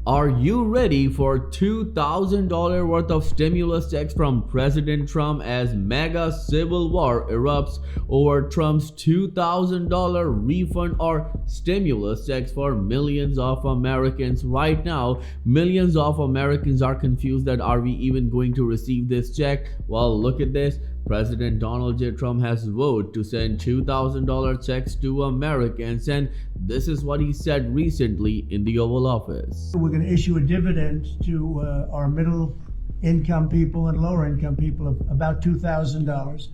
Are you ready for $2,000 worth of stimulus checks from President Trump as mega civil war erupts over Trump's $2,000 refund or stimulus checks for millions of Americans? Right now, millions of Americans are confused that are we even going to receive this check? Well, look at this. President Donald J. Trump has voted to send $2,000 checks to Americans, and this is what he said recently in the Oval Office. We're going to issue a dividend to our middle income people and lower income people of about $2,000,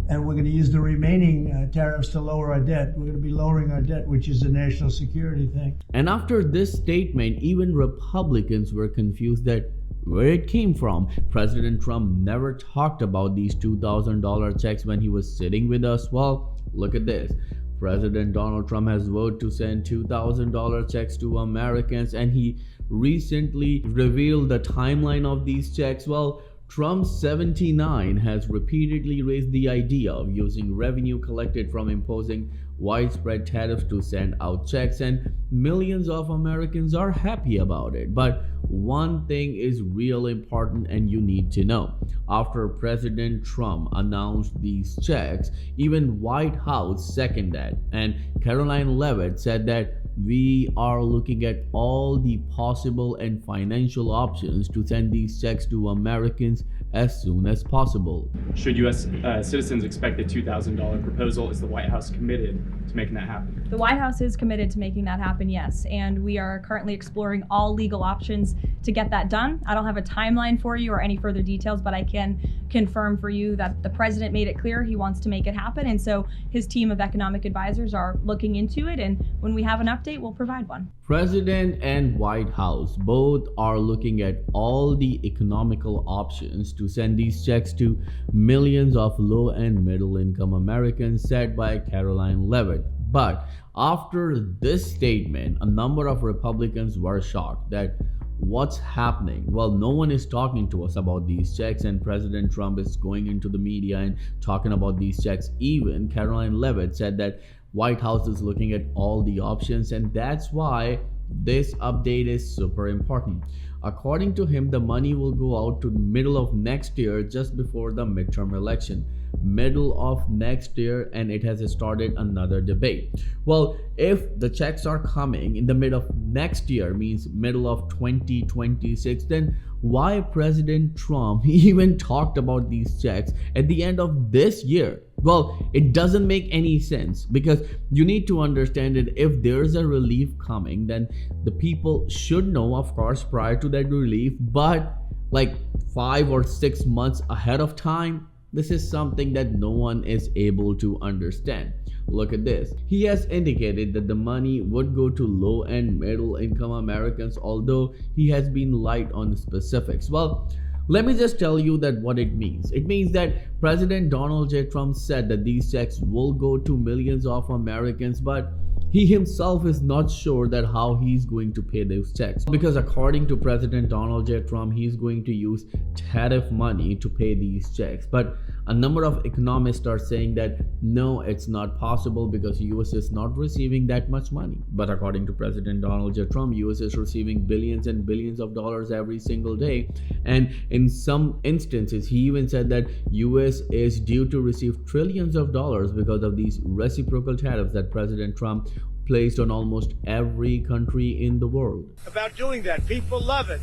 and we're going to use the remaining tariffs to lower our debt. We're going to be lowering our debt, which is a national security thing. And after this statement, even Republicans were confused that where it came from. President Trump never talked about these $2,000 checks when he was sitting with us. Well, look at this. President Donald Trump has voted to send $2,000 checks to Americans, and he recently revealed the timeline of these checks. Well, Trump 79 has repeatedly raised the idea of using revenue collected from imposing widespread tariffs to send out checks, and millions of Americans are happy about it. But one thing is real important and you need to know. After President Trump announced these checks, even White House seconded that, and Caroline Leavitt said that we are looking at all the possible and financial options to send these checks to Americans as soon as possible. Should U.S. Citizens expect the $2,000 proposal? Is the White House committed to making that happen? The White House is committed to making that happen, yes. And we are currently exploring all legal options to get that done. I don't have a timeline for you or any further details, but I can confirm for you that the president made it clear he wants to make it happen. And so his team of economic advisors are looking into it. And when we have an update, we'll provide one. President and White House both are looking at all the economical options to send these checks to millions of low and middle income Americans, said by Caroline Leavitt. But after this statement, a number of Republicans were shocked that what's happening? Well, no one is talking to us about these checks, and President Trump is going into the media and talking about these checks. Even Caroline Leavitt said that White House is looking at all the options, and that's why this update is super important. According to him, the money will go out to the middle of next year, just before the midterm election. Middle of next year, and it has started another debate. Well, if the checks are coming in the middle of next year, means middle of 2026, then why President Trump even talked about these checks at the end of this year? Well, it doesn't make any sense, because you need to understand that if there's a relief coming, then the people should know, of course, prior to that relief, but like 5 or 6 months ahead of time. This is something that no one is able to understand. Look at this. He has indicated that the money would go to low and middle income Americans, although he has been light on specifics. Well, let me just tell you that what it means. It means that President Donald J. Trump said that these checks will go to millions of Americans, but he himself is not sure that how he's going to pay those checks, because according to President Donald J. Trump, he's going to use tariff money to pay these checks. But a number of economists are saying that no, it's not possible, because US is not receiving that much money. But according to President Donald J. Trump, US is receiving billions and billions of dollars every single day, and in some instances he even said that US is due to receive trillions of dollars because of these reciprocal tariffs that President Trump placed on almost every country in the world. About doing that, people love it.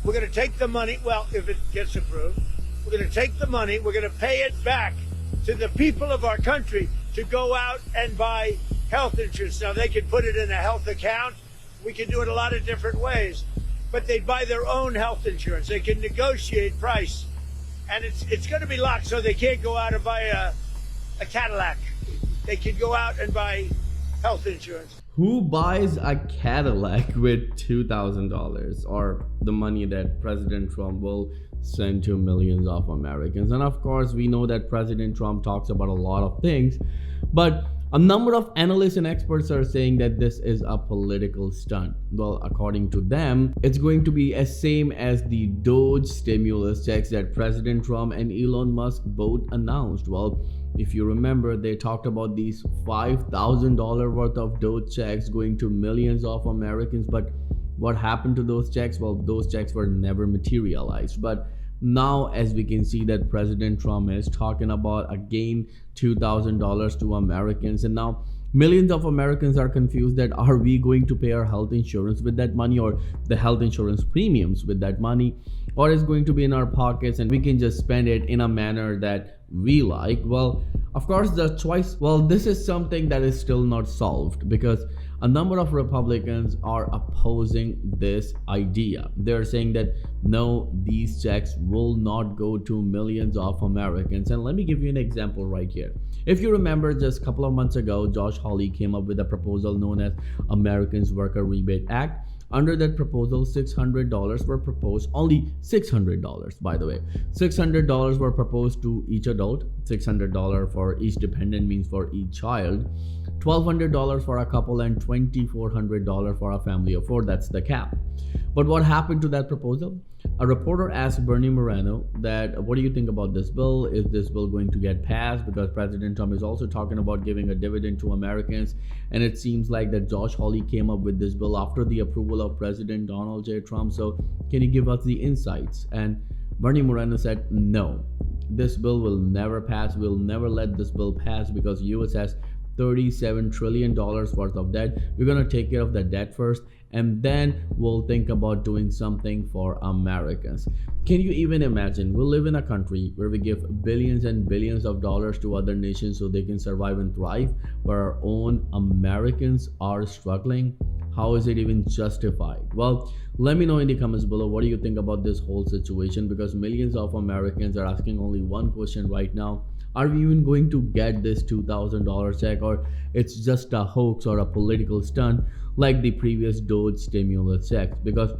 We're going to take the money, well, if it gets approved, we're going to take the money, we're going to pay it back to the people of our country to go out and buy health insurance. Now, they could put it in a health account. We can do it a lot of different ways, but they buy their own health insurance. They can negotiate price, and it's going to be locked, so they can't go out and buy a Cadillac. They can go out and buy health insurance. Who buys a Cadillac with $2,000 or the money that President Trump will send to millions of Americans? And of course, we know that President Trump talks about a lot of things, but a number of analysts and experts are saying that this is a political stunt. Well, according to them, it's going to be as same as the Doge stimulus checks that President Trump and Elon Musk both announced. Well, if you remember, they talked about these $5,000 worth of Doge checks going to millions of Americans, but what happened to those checks? Well, those checks were never materialized. But now, as we can see, that President Trump is talking about again $2,000 to Americans, and now millions of Americans are confused that are we going to pay our health insurance with that money, or the health insurance premiums with that money, or is going to be in our pockets and we can just spend it in a manner that we like? Well, of course, the choice, well, this is something that is still not solved because a number of Republicans are opposing this idea. They're saying that no, these checks will not go to millions of Americans. And let me give you an example right here. If you remember, just a couple of months ago, Josh Hawley came up with a proposal known as Americans Worker Rebate Act. Under that proposal, $600 were proposed, only $600, by the way. $600 were proposed to each adult, $600 for each dependent, means for each child, $1,200 for a couple, and $2,400 for a family of four. That's the cap. But what happened to that proposal? A reporter asked Bernie Moreno that, what do you think about this bill? Is this bill going to get passed? Because President Trump is also talking about giving a dividend to Americans. And it seems like that Josh Hawley came up with this bill after the approval of President Donald J. Trump. So can you give us the insights? And Bernie Moreno said, no, this bill will never pass. We'll never let this bill pass because US has $37 trillion worth of debt. We're going to take care of the debt first, and then we'll think about doing something for Americans. Can you even imagine? We live in a country where we give billions and billions of dollars to other nations so they can survive and thrive, but our own Americans are struggling. How is it even justified? Well, let me know in the comments below, what do you think about this whole situation? Because millions of Americans are asking only one question right now. Are we even going to get this $2,000 check, or it's just a hoax or a political stunt like the previous DOGE stimulus checks? Because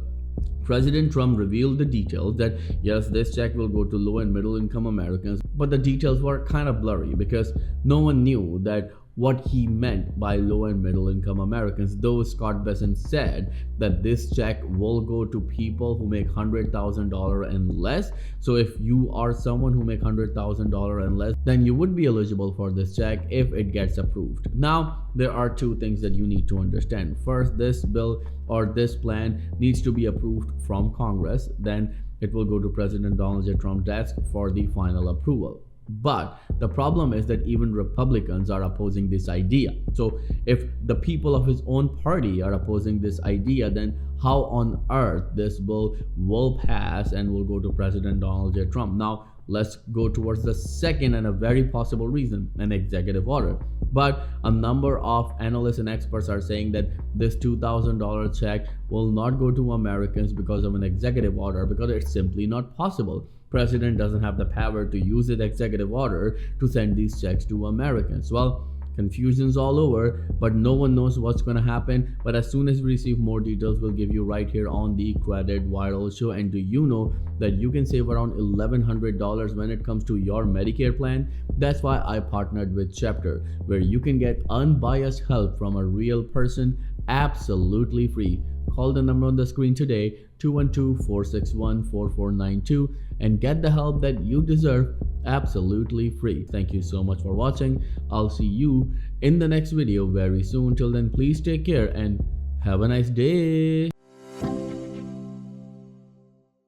President Trump revealed the details that yes, this check will go to low and middle income Americans, but the details were kind of blurry because no one knew that what he meant by low and middle income Americans. Though Scott Bessent said that this check will go to people who make $100,000 and less. So if you are someone who make $100,000 and less, then you would be eligible for this check if it gets approved. Now, there are two things that you need to understand. First, this bill or this plan needs to be approved from Congress. Then it will go to President Donald J. Trump's desk for the final approval. But the problem is that even Republicans are opposing this idea. So if the people of his own party are opposing this idea, then how on earth this bill will pass and will go to President Donald J. Trump? Now, let's go towards the second and a very possible reason, an executive order. But a number of analysts and experts are saying that this $2,000 check will not go to Americans because of an executive order, because it's simply not possible. President doesn't have the power to use his executive order to send these checks to Americans. Well, confusion's all over, but no one knows what's going to happen. But as soon as we receive more details, we'll give you right here on the Credit Viral Show. And do you know that you can save around $1,100 when it comes to your Medicare plan? That's why I partnered with Chapter, where you can get unbiased help from a real person absolutely free. Call the number on the screen today, 212-461-4492, and get the help that you deserve absolutely free. Thank you so much for watching. I'll see you in the next video very soon. Till then, please take care and have a nice day.